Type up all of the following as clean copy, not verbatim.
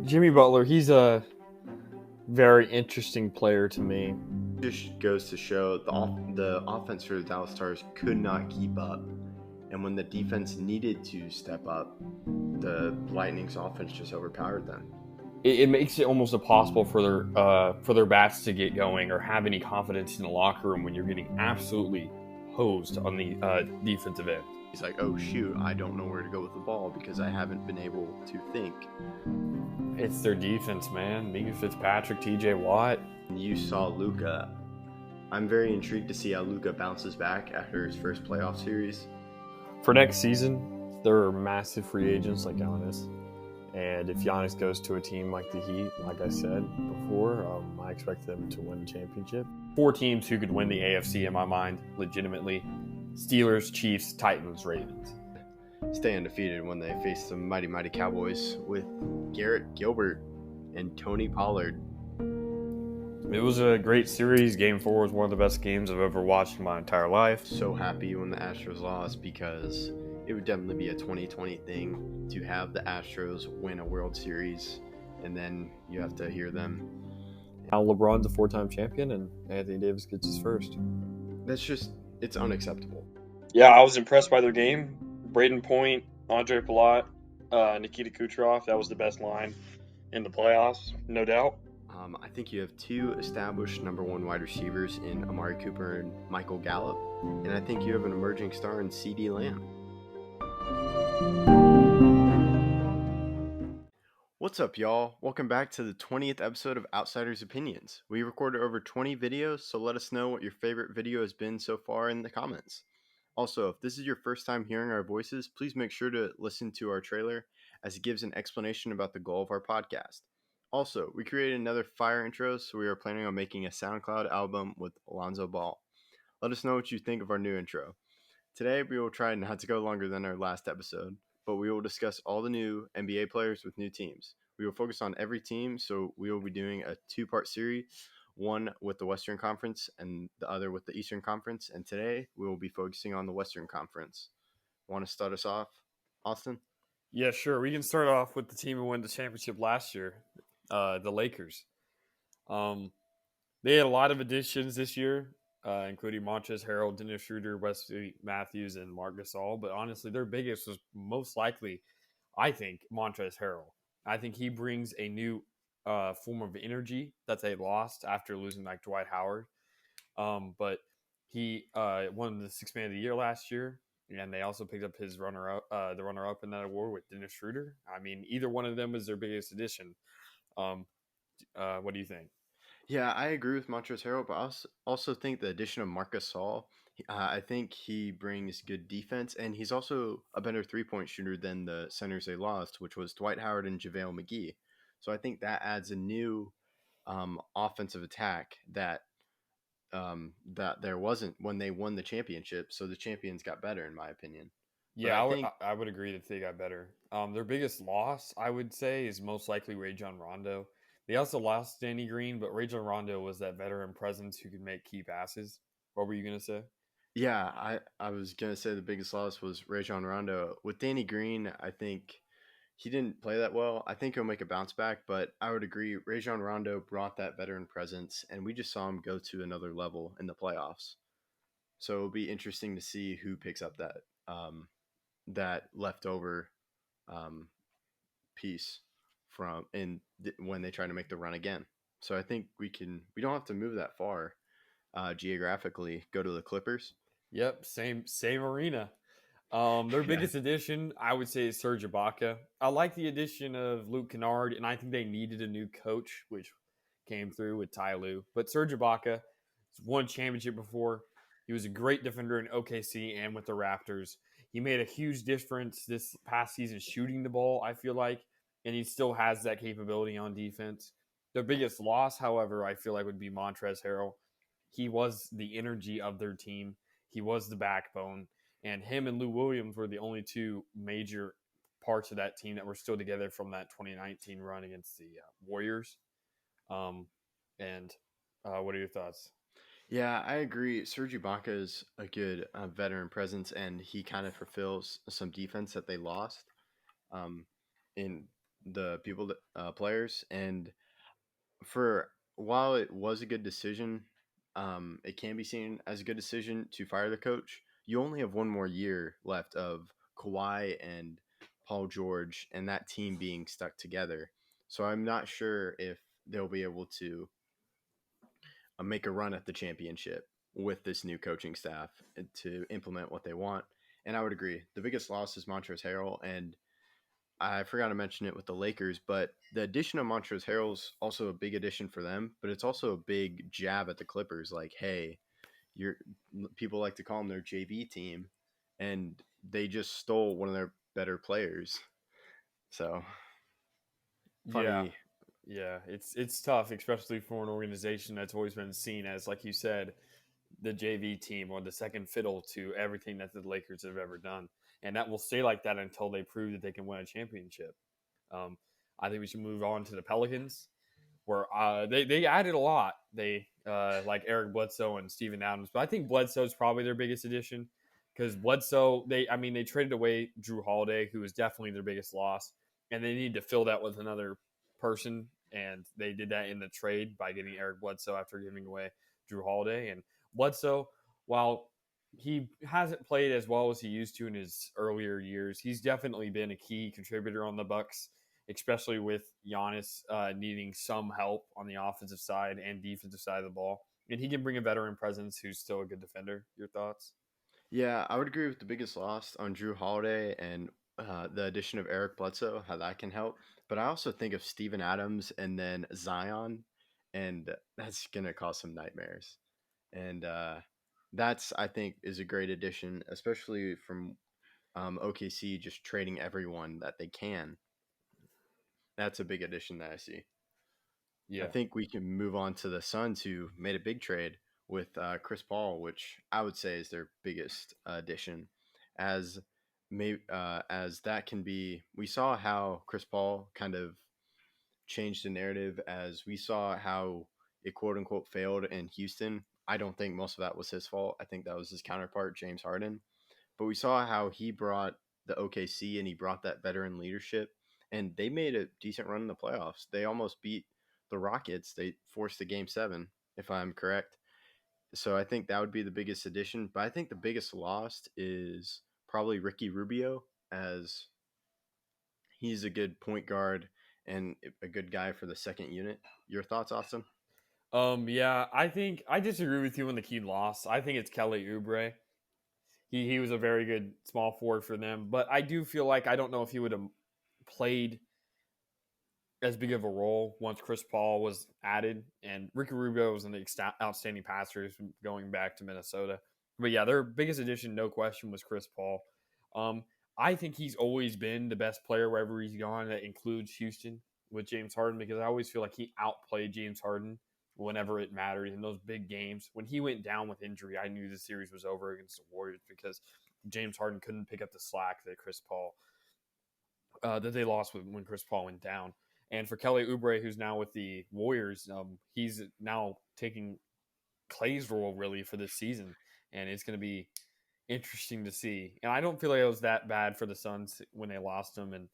Jimmy Butler, he's a very interesting player to me. Just goes to show the offense for the Dallas Stars could not keep up, and when the defense needed to step up, the Lightning's offense just overpowered them. It makes it almost impossible for their bats to get going or have any confidence in the locker room when you're getting absolutely hosed on the defensive end. He's like, oh shoot, I don't know where to go with the ball because I haven't been able to think. It's their defense, man. Mika Fitzpatrick, T.J. Watt. You saw Luka. I'm very intrigued to see how Luka bounces back after his first playoff series. For next season, there are massive free agents like Giannis. And if Giannis goes to a team like the Heat, like I said before, I expect them to win the championship. 4 teams who could win the AFC in my mind, legitimately. Steelers, Chiefs, Titans, Ravens. Stay undefeated when they face the mighty Cowboys with Garrett Gilbert and Tony Pollard. It was a great series. Game 4 was one of the best games I've ever watched in my entire life. So happy when the Astros lost because it would definitely be a 2020 thing to have the Astros win a World Series, and then you have to hear them. Now LeBron's a 4-time champion, and Anthony Davis gets his first. It's unacceptable. Yeah, I was impressed by their game. Braden Point, Andre Palat, Nikita Kucherov, that was the best line in the playoffs, no doubt. I think you have 2 established number 1 wide receivers in Amari Cooper and Michael Gallup, and I think you have an emerging star in CeeDee Lamb. What's up, y'all? Welcome back to the 20th episode of Outsiders Opinions. We recorded over 20 videos, so let us know what your favorite video has been so far in the comments. Also, if this is your first time hearing our voices, please make sure to listen to our trailer as it gives an explanation about the goal of our podcast. Also, we created another fire intro, so we are planning on making a SoundCloud album with Alonzo Ball. Let us know what you think of our new intro. Today, we will try not to go longer than our last episode, but we will discuss all the new NBA players with new teams. We will focus on every team, so we will be doing a 2-part series, one with the Western Conference and the other with the Eastern Conference. And today, we will be focusing on the Western Conference. Want to start us off, Austin? Yeah, sure. We can start off with the team who won the championship last year, the Lakers. They had a lot of additions this year, including Montrezl Harrell, Dennis Schroeder, Wesley Matthews, and Marc Gasol. But honestly, their biggest was most likely, I think, Montrezl Harrell. I think he brings a new form of energy that they lost after losing like Dwight Howard. But he won the 6th Man of the Year last year, and they also picked up his the runner-up in that award with Dennis Schroeder. I mean, either one of them is their biggest addition. What do you think? Yeah, I agree with Montrezl Harrell, but I also think the addition of Marc Gasol, I think he brings good defense, and he's also a better 3-point shooter than the centers they lost, which was Dwight Howard and JaVale McGee. So I think that adds a new offensive attack that there wasn't when they won the championship. So the champions got better, in my opinion. Yeah, I would agree that they got better. Their biggest loss, I would say, is most likely Rajon Rondo. They also lost Danny Green, but Rajon Rondo was that veteran presence who could make key passes. What were you going to say? Yeah, I was going to say the biggest loss was Rajon Rondo. With Danny Green, I think he didn't play that well. I think he'll make a bounce back, but I would agree. Rajon Rondo brought that veteran presence, and we just saw him go to another level in the playoffs. So it'll be interesting to see who picks up that leftover piece when they try to make the run again. So I think we don't have to move that far geographically. Go to the Clippers. Yep, same arena. Their biggest addition, I would say, is Serge Ibaka. I like the addition of Luke Kennard, and I think they needed a new coach, which came through with Ty Lue. But Serge Ibaka has won a championship before. He was a great defender in OKC and with the Raptors. He made a huge difference this past season shooting the ball, I feel like, and he still has that capability on defense. Their biggest loss, however, I feel like would be Montrezl Harrell. He was the energy of their team. He was the backbone. And him and Lou Williams were the only 2 major parts of that team that were still together from that 2019 run against the Warriors. What are your thoughts? Yeah, I agree. Serge Ibaka is a good veteran presence, and he kind of fulfills some defense that they lost in the people that players. And for while it was a good decision, it can be seen as a good decision to fire the coach. You only have one more year left of Kawhi and Paul George and that team being stuck together. So I'm not sure if they'll be able to make a run at the championship with this new coaching staff to implement what they want. And I would agree. The biggest loss is Montrezl Harrell, and I forgot to mention it with the Lakers, but the addition of Montrezl Harrell's also a big addition for them, but it's also a big jab at the Clippers. Like, hey, you're people like to call them their JV team, and they just stole one of their better players. So funny. Yeah. Yeah, it's tough, especially for an organization that's always been seen as, like you said, the JV team or the second fiddle to everything that the Lakers have ever done, and that will stay like that until they prove that they can win a championship. I think we should move on to the Pelicans, where they added a lot. They like Eric Bledsoe and Steven Adams, but I think Bledsoe is probably their biggest addition because Bledsoe they traded away Drew Holiday, who was definitely their biggest loss, and they need to fill that with another person, and they did that in the trade by getting Eric Bledsoe after giving away Drew Holiday. And Bledsoe, while he hasn't played as well as he used to in his earlier years, he's definitely been a key contributor on the Bucks, especially with Giannis needing some help on the offensive side and defensive side of the ball. And he can bring a veteran presence who's still a good defender. Your thoughts? Yeah, I would agree with the biggest loss on Drew Holiday and the addition of Eric Bledsoe, how that can help. But I also think of Steven Adams and then Zion, and that's going to cause some nightmares. And that's, I think, is a great addition, especially from OKC just trading everyone that they can. That's a big addition that I see. Yeah. I think we can move on to the Suns, who made a big trade with Chris Paul, which I would say is their biggest addition. As as that can be, we saw how Chris Paul kind of changed the narrative. As we saw how it quote unquote failed in Houston. I don't think most of that was his fault. I think that was his counterpart, James Harden. But we saw how he brought the OKC and he brought that veteran leadership, and they made a decent run in the playoffs. They almost beat the Rockets. They forced a game 7, if I'm correct. So I think that would be the biggest addition. But I think the biggest loss is probably Ricky Rubio, as he's a good point guard and a good guy for the second unit. Your thoughts, Austin? Yeah, I think I disagree with you on the key loss. I think it's Kelly Oubre. He was a very good small forward for them, but I do feel like I don't know if he would have played as big of a role once Chris Paul was added, and Ricky Rubio was an outstanding passer going back to Minnesota. But yeah, their biggest addition, no question, was Chris Paul. I think he's always been the best player wherever he's gone. That includes Houston with James Harden, because I always feel like he outplayed James Harden whenever it mattered in those big games. When he went down with injury, I knew the series was over against the Warriors because James Harden couldn't pick up the slack that Chris Paul that they lost when Chris Paul went down. And for Kelly Oubre, who's now with the Warriors, he's now taking Clay's role really for this season, and it's going to be interesting to see. And I don't feel like it was that bad for the Suns when they lost him, and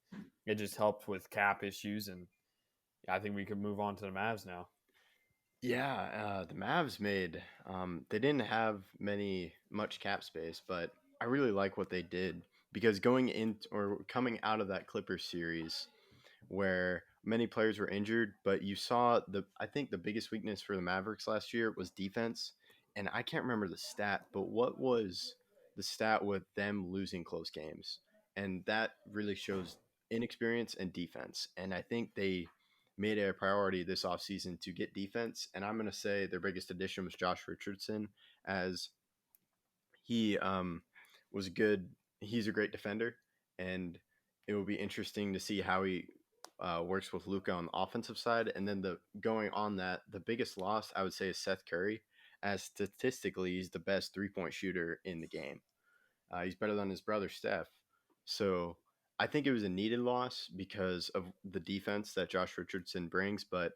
it just helped with cap issues. And I think we could move on to the Mavs now. Yeah, the Mavs made. They didn't have much cap space, but I really like what they did because going in or coming out of that Clippers series, where many players were injured, but you saw I think the biggest weakness for the Mavericks last year was defense, and I can't remember the stat, but what was the stat with them losing close games? And that really shows inexperience and defense, and I think they made it a priority this offseason to get defense, and I'm going to say their biggest addition was Josh Richardson, as he was good. He's a great defender, and it will be interesting to see how he works with Luka on the offensive side. And then the biggest loss I would say is Seth Curry, as statistically he's the best 3-point shooter in the game. He's better than his brother Steph. So I think it was a needed loss because of the defense that Josh Richardson brings, but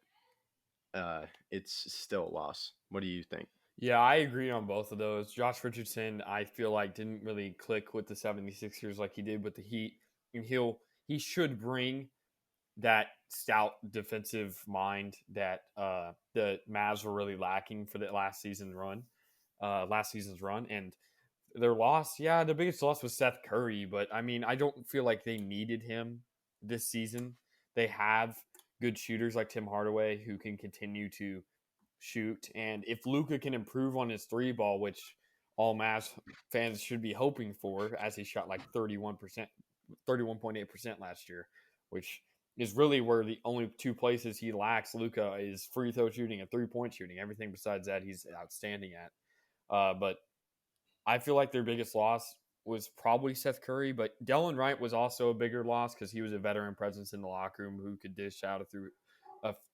it's still a loss. What do you think? Yeah, I agree on both of those. Josh Richardson, I feel like didn't really click with the 76ers like he did with the Heat. And he should bring that stout defensive mind that the Mavs were really lacking for the last season's run, and their loss, yeah, the biggest loss was Seth Curry, but I mean, I don't feel like they needed him this season. They have good shooters like Tim Hardaway who can continue to shoot, and if Luka can improve on his three ball, which all Mavs fans should be hoping for, as he shot like 31%, 31.8% last year, which is really where the only two places he lacks Luka is free throw shooting and 3-point shooting. Everything besides that, he's outstanding at. But I feel like their biggest loss was probably Seth Curry, but Delon Wright was also a bigger loss because he was a veteran presence in the locker room who could dish out through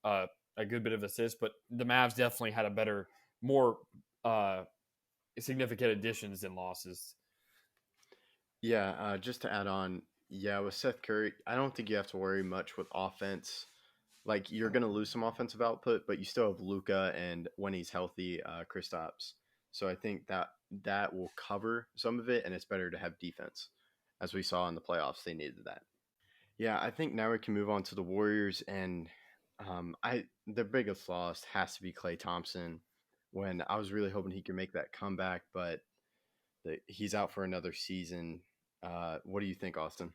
a good bit of assists. But the Mavs definitely had a better, more significant additions than losses. Yeah, just to add on, yeah, with Seth Curry, I don't think you have to worry much with offense. Like you're gonna lose some offensive output, but you still have Luca and when he's healthy, Kristaps. So I think that will cover some of it, and it's better to have defense, as we saw in the playoffs. They needed that. Yeah, I think now we can move on to the Warriors, and I the biggest loss has to be Klay Thompson. When I was really hoping he could make that comeback, but he's out for another season. What do you think, Austin?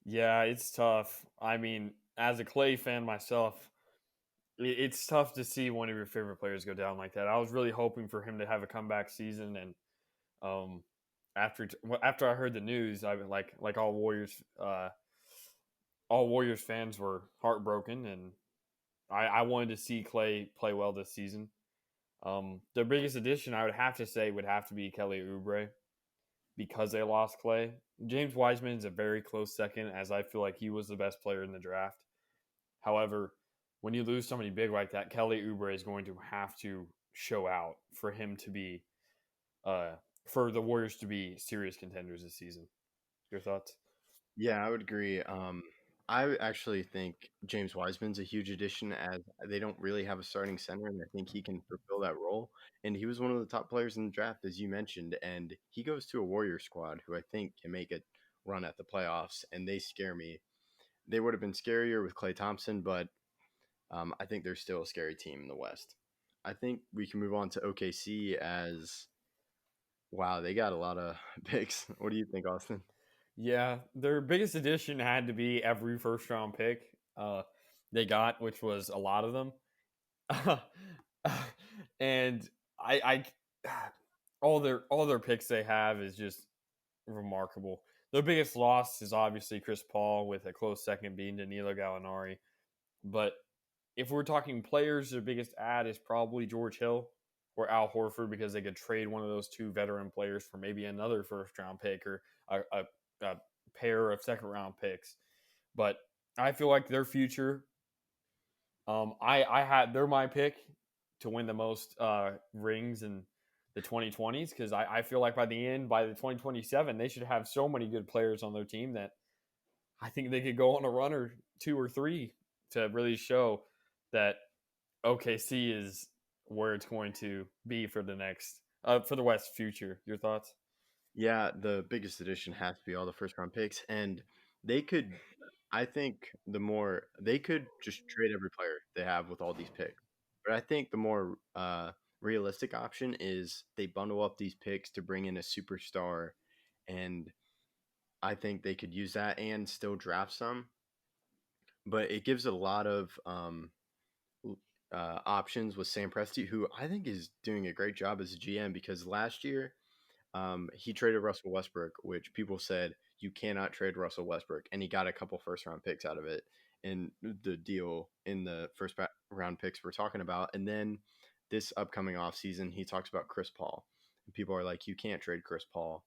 Yeah, it's tough. I mean, as a Clay fan myself, it's tough to see one of your favorite players go down like that. I was really hoping for him to have a comeback season, and um, after I heard the news, I was like all Warriors fans were heartbroken, and I wanted to see Clay play well this season. The biggest addition I would have to say would have to be Kelly Oubre because they lost Clay. James Wiseman is a very close second, as I feel like he was the best player in the draft. However, when you lose somebody big like that, Kelly Oubre is going to have to show out for him to be, for the Warriors to be serious contenders this season. Your thoughts? Yeah, I would agree. I actually think James Wiseman's a huge addition as they don't really have a starting center, and I think he can fulfill that role. And he was one of the top players in the draft, as you mentioned, and he goes to a Warrior squad who I think can make a run at the playoffs, and they scare me. They would have been scarier with Klay Thompson, but I think they're still a scary team in the West. I think we can move on to OKC as wow, they got a lot of picks. What do you think, Austin? Yeah, their biggest addition had to be every first round pick they got, which was a lot of them. And I all their picks they have is just remarkable. Their biggest loss is obviously Chris Paul, with a close second being Danilo Gallinari. But if we're talking players, their biggest add is probably George Hill or Al Horford, because they could trade one of those two veteran players for maybe another first round pick or a pair of second round picks. But I feel like their future, they're my pick to win the most rings in the 2020s, because I feel like by the 2027, they should have so many good players on their team that I think they could go on a run or two or three to really show that OKC is where it's going to be for the next for the West future. Your thoughts? Yeah, the biggest addition has to be all the first round picks, and they could. I think the more they could just trade every player they have with all these picks, but I think the more realistic option is they bundle up these picks to bring in a superstar, and I think they could use that and still draft some. But it gives a lot of options with Sam Presti, who I think is doing a great job as a GM because last year he traded Russell Westbrook, which people said you cannot trade Russell Westbrook, and he got a couple first round picks out of it in the deal in the first round picks we're talking about. And then this upcoming offseason, he talks about Chris Paul. And people are like, you can't trade Chris Paul.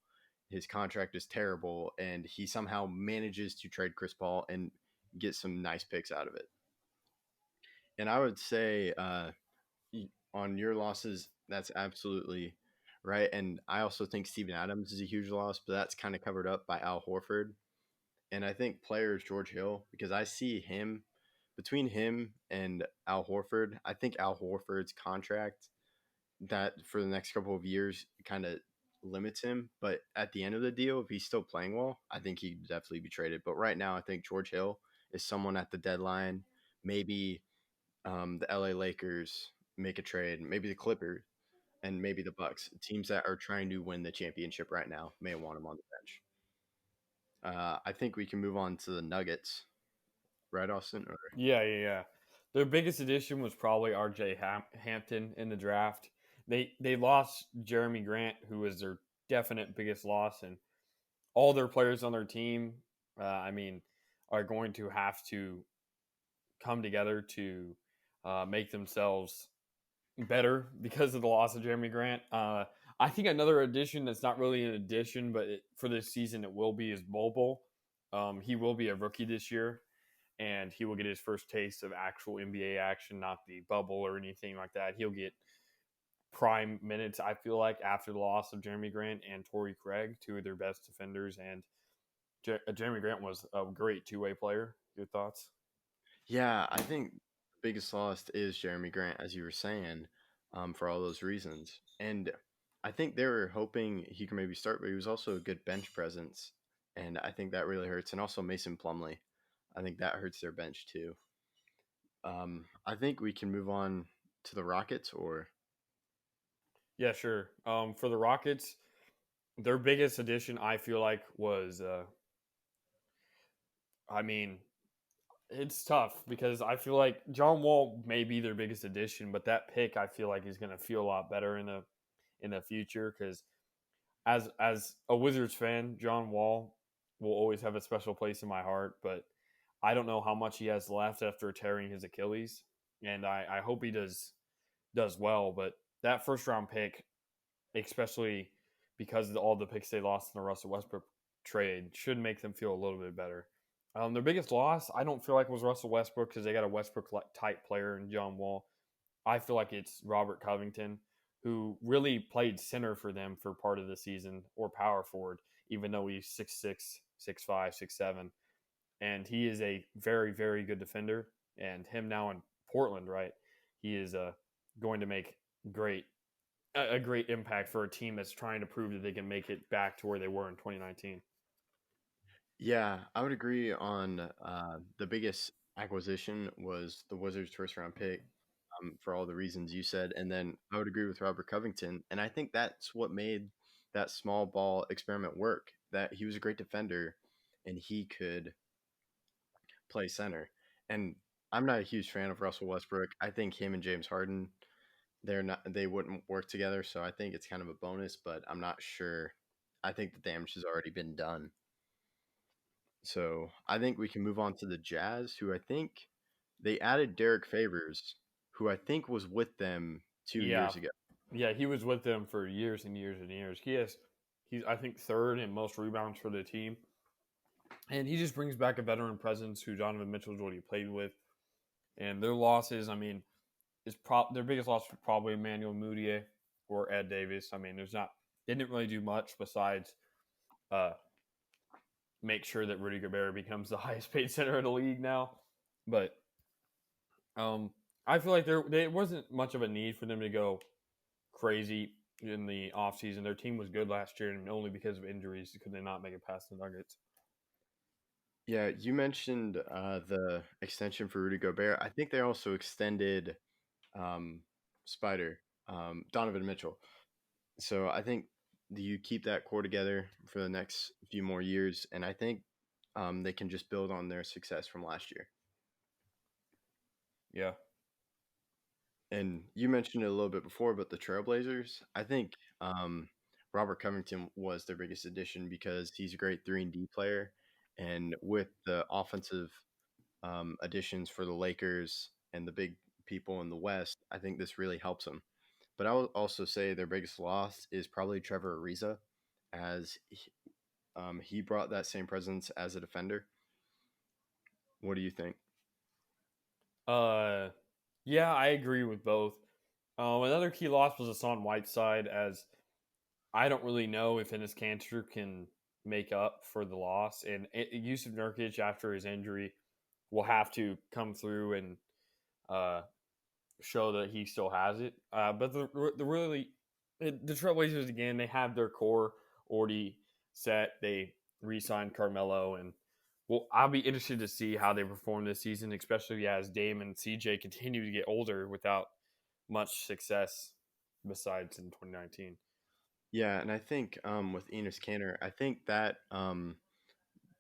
His contract is terrible, and he somehow manages to trade Chris Paul and get some nice picks out of it. And I would say on your losses, that's absolutely right. And I also think Steven Adams is a huge loss, but that's kind of covered up by Al Horford. And I think players George Hill, because I see him between him and Al Horford. I think Al Horford's contract that for the next couple of years kind of limits him. But at the end of the deal, if he's still playing well, I think he'd definitely be traded. But right now, I think George Hill is someone at the deadline. Maybe the LA Lakers make a trade. Maybe the Clippers and maybe the Bucks. Teams that are trying to win the championship right now may want him on the bench. I think we can move on to the Nuggets, right, Austin? Or Yeah. Their biggest addition was probably R.J. Hampton in the draft. They lost Jeremy Grant, who was their definite biggest loss, and all their players on their team, are going to have to come together to make themselves better because of the loss of Jeremy Grant. I think another addition that's not really an addition, but for this season it will be, is Bol Bol. He will be a rookie this year, and he will get his first taste of actual NBA action, not the bubble or anything like that. He'll get prime minutes, I feel like, after the loss of Jeremy Grant and Torrey Craig, two of their best defenders. And Jeremy Grant was a great two-way player. Your thoughts? yeah, I think the biggest loss is Jeremy Grant, as you were saying, for all those reasons. And I think they were hoping he could maybe start, but he was also a good bench presence, and I think that really hurts. And also Mason Plumlee, I think that hurts their bench too. I think we can move on to the Rockets, or Yeah, sure. For the Rockets, their biggest addition, I feel like, was, it's tough because I feel like John Wall may be their biggest addition, but that pick, I feel like, is going to feel a lot better in the future because as a Wizards fan, John Wall will always have a special place in my heart, but I don't know how much he has left after tearing his Achilles, and I hope he does well. But that first round pick, especially because of all the picks they lost in the Russell Westbrook trade, should make them feel a little bit better. Their biggest loss, I don't feel like, was Russell Westbrook because they got a Westbrook type player in John Wall. I feel like it's Robert Covington, who really played center for them for part of the season, or power forward, even though he's 6'6", 6'5", 6'7". And he is a very, very good defender. And him now in Portland, right? He is going to make a great impact for a team that's trying to prove that they can make it back to where they were in 2019. yeah, I would agree on the biggest acquisition was the Wizards' first round pick, for all the reasons you said. And then I would agree with Robert Covington. And I think that's what made that small ball experiment work, that he was a great defender and he could play center. And I'm not a huge fan of Russell Westbrook. I think him and James Harden, they wouldn't work together. So I think it's kind of a bonus, but I'm not sure. I think the damage has already been done. So I think we can move on to the Jazz, who I think they added Derek Favors, who I think was with them 2 years ago. Yeah, he was with them for years and years and years. He's I think third in most rebounds for the team, and he just brings back a veteran presence who Donovan Mitchell's already played with. And their losses, their biggest loss was probably Emmanuel Mudiay or Ed Davis. They didn't really do much besides make sure that Rudy Gobert becomes the highest paid center in the league now. But I feel like there wasn't much of a need for them to go crazy in the offseason. Their team was good last year, and only because of injuries could they not make it past the Nuggets. Yeah, you mentioned the extension for Rudy Gobert. I think they also extended Spider, Donovan Mitchell. So I think you keep that core together for the next few more years, and I think they can just build on their success from last year. Yeah. And you mentioned it a little bit before, but the Trailblazers, I think Robert Covington was their biggest addition because he's a great 3-and-D player. And with the offensive additions for the Lakers and the big people in the West, I think this really helps them. But I would also say their biggest loss is probably Trevor Ariza, as he brought that same presence as a defender. What do you think? Yeah, I agree with both. Another key loss was Hassan Whiteside, as I don't really know if Enes Kanter can make up for the loss. And Yusuf Nurkic, after his injury, will have to come through and show that he still has it. But the Trailblazers, again, they have their core already set. They re-signed Carmelo, and Well, I'll be interested to see how they perform this season, especially as Dame and CJ continue to get older without much success besides in 2019. Yeah, and I think with Enos Kanter, I think that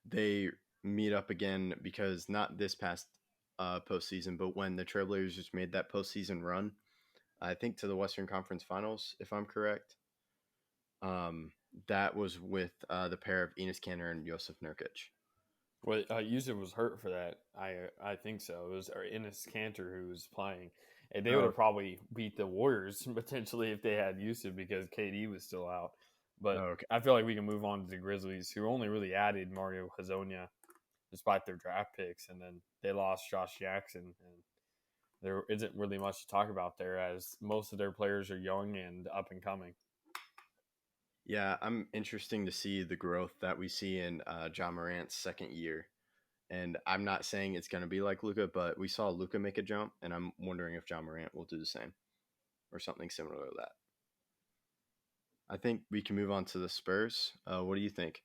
they meet up again because not this past postseason, but when the Trailblazers made that postseason run, I think to the Western Conference Finals, if I'm correct. Um, that was with the pair of Enos Kanter and Josef Nurkic. Well, Yusuf was hurt for that. I think so. It was Enes Kanter who was playing, and they would Oh, have probably beat the Warriors potentially if they had Yusuf because KD was still out. But okay. I feel like we can move on to the Grizzlies, who only really added Mario Hazonia despite their draft picks, and then they lost Josh Jackson, and there isn't really much to talk about there as most of their players are young and up and coming. Yeah, I'm interesting to see the growth that we see in John Morant's second year. And I'm not saying it's going to be like Luca, but we saw Luca make a jump, and I'm wondering if John Morant will do the same or something similar to that. I think we can move on to the Spurs. What do you think?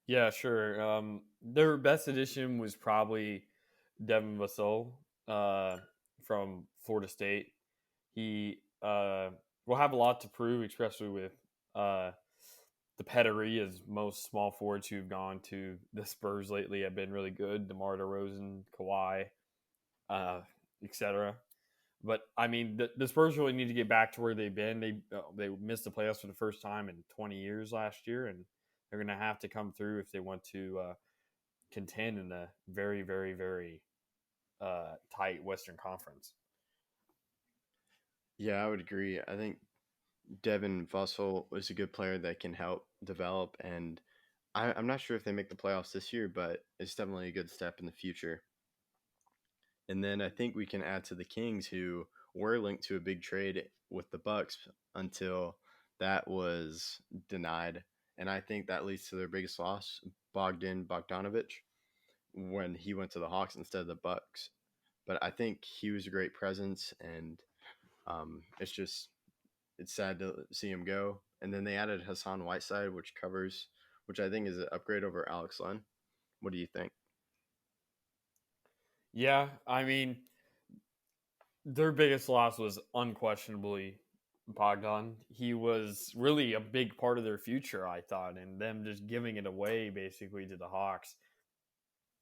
Yeah, sure. Their best addition was probably Devin Vassell from Florida State. He will have a lot to prove, especially with the pedigree as most small forwards who've gone to the Spurs lately have been really good. DeMar DeRozan, Kawhi, etc. But I mean, the Spurs really need to get back to where they've been. They missed the playoffs for the first time in 20 years last year, and they're going to have to come through if they want to contend in a very, very, very tight Western Conference. Yeah, I would agree. I think Devin Vassell is a good player that can help develop, and I'm not sure if they make the playoffs this year, but it's definitely a good step in the future. And then I think we can add to the Kings, who were linked to a big trade with the Bucks until that was denied. And I think that leads to their biggest loss, Bogdan Bogdanovic, when he went to the Hawks instead of the Bucks. But I think he was a great presence, and it's sad to see him go. And then they added Hassan Whiteside, which I think is an upgrade over Alex Len. What do you think? Yeah, I mean, their biggest loss was unquestionably Bogdan. He was really a big part of their future, I thought, and them just giving it away basically to the Hawks.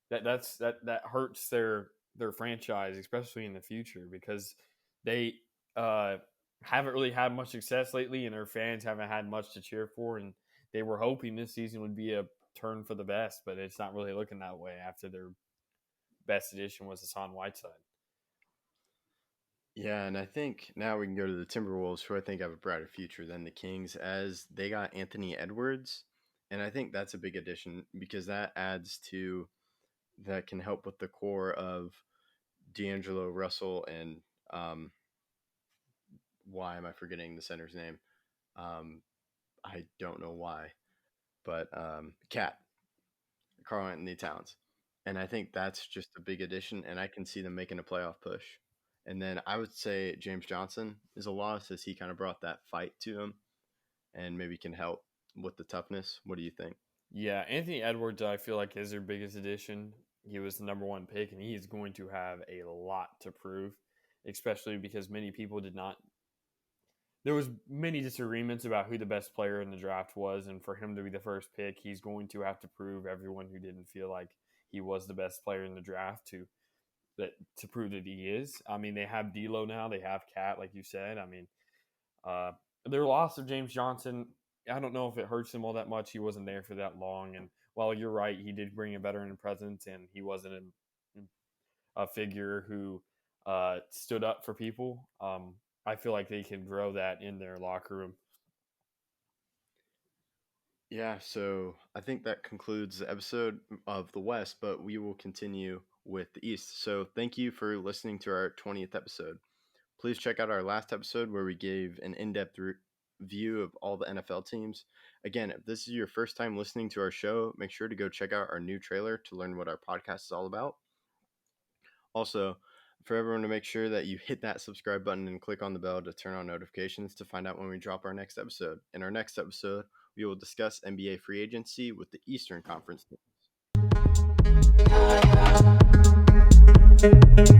That hurts their franchise, especially in the future, because they haven't really had much success lately, and their fans haven't had much to cheer for. And they were hoping this season would be a turn for the best, but it's not really looking that way after their best addition was Hassan Whiteside. Yeah, and I think now we can go to the Timberwolves, who I think have a brighter future than the Kings, as they got Anthony Edwards. And I think that's a big addition because that can help with the core of D'Angelo Russell and why am I forgetting the center's name? Um, I don't know why, but Cat, Carl Anthony Towns. And I think that's just a big addition, and I can see them making a playoff push. And then I would say James Johnson is a loss as he kind of brought that fight to him and maybe can help with the toughness. What do you think? Yeah, Anthony Edwards, I feel like is their biggest addition. He was the number one pick, and he is going to have a lot to prove, especially because many people did not. There was many disagreements about who the best player in the draft was, and for him to be the first pick, he's going to have to prove everyone who didn't feel like he was the best player in the draft to prove that he is. I mean, they have D'Lo now, they have Cat, like you said. I mean, uh, their loss of James Johnson, I don't know if it hurts him all that much. He wasn't there for that long, and while you're right, he did bring a veteran presence, and he wasn't a figure who stood up for people. I feel like they can grow that in their locker room. Yeah, so I think that concludes the episode of the West, but we will continue with the East. So thank you for listening to our 20th episode. Please check out our last episode where we gave an in-depth view of all the NFL teams. Again, if this is your first time listening to our show, make sure to go check out our new trailer to learn what our podcast is all about. Also, for everyone to make sure that you hit that subscribe button and click on the bell to turn on notifications to find out when we drop our next episode. In our next episode, we will discuss NBA free agency with the Eastern Conference teams. Thank